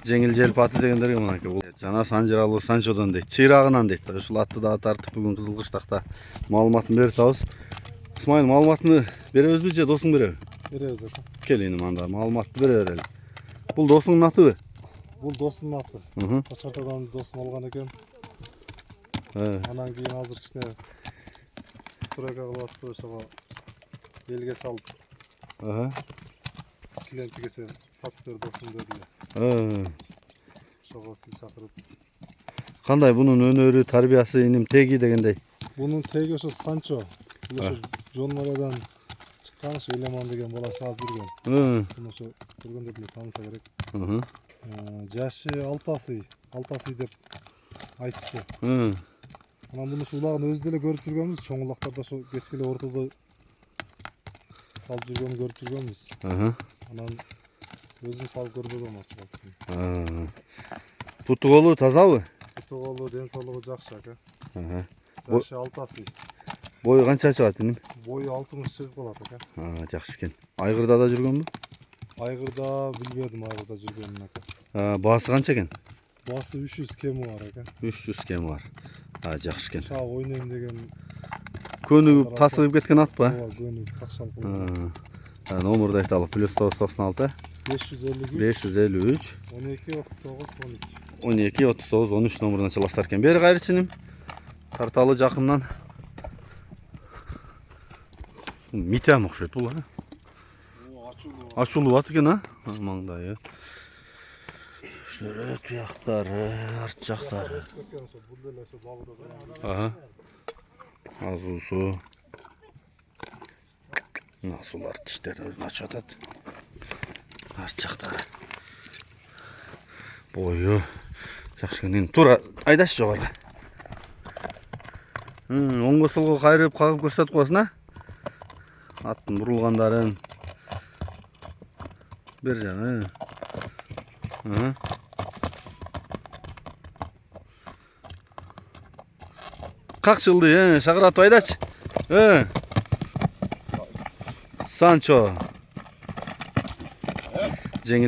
жеңил желп аты дегендерге мынакей бул жана санжыралуу Санчодон дейт. Чыйрагынан дейт. Ушул атты дагы тартып бүгүн Кызыл Кыштакта маалыматын берип атабыз. Исмайыл, маалыматты беребизби же досуң береби? Беребиз ака. Кел эми анда маалыматты бере берели. Бул досуңдун атыбы? Бул досумдун аты. Кочортодон досум алган экен. Анан кийин азыр кичине стройка кылып атты, ошого элге салып. Клиентке сатып бер досум дедилер. Ошого сиз чакырып. Кандай бунун өнөрү, тарбиясы, иним теги дегендей? Бунун теги ошо Санчо. Бул ошо Жонмарадан чыккан, ошо Элеман деген бала чыгып жүргөн. Муну ошо көргөндөр эле тааныса керек. Жашы 6 асый деп айтышты. Анан муну ушул улагын өзү деле көрүп жүргөнбүз. Чоң улактарда ошо кечке эле ортодо салып жүргөнүн көрүп жүргөнбүз. Анан өзүм салып көрбөй болмос. Путу колу тазабы? Путу колу, ден соолугу жакшы ака. Жашы 6 асый. Бою канча чыгат иним? Бою 60 чыгып калат ака. Жакшы экен. Айгырда да жүргөнбү? Айгырда билбедим, айгырда жүргөнүн ака. Баасы канча экен? Баасы 300 кеми бар ака. 300 кеми бар. Жакшы экен. Шаа ойнойм деген Көнүгүп тасыгып кеткен ат ба? Ооба, көнүгүп такшалып калган. Номурду айталы. +996 553 12 39 13. 12 39 13 номурунан чаластар экен. Бери кайрычыным. Тарталы жакындан. Митям окшойт бул, ачуулуу ат экен, маңдайы. Шөлө туяктары, арт жактары. Азуусу. Насулар тиштерин өзүн ачып атат. Арт жактары. Бою жакшы экен. Туура айдаш жогору. Оңго солго кайрып кагып көрсөтүп коесуң, аттын бурулгандарын. Бер жагы. Какчылды, шакыратып айдачы. Санчо. Жеңил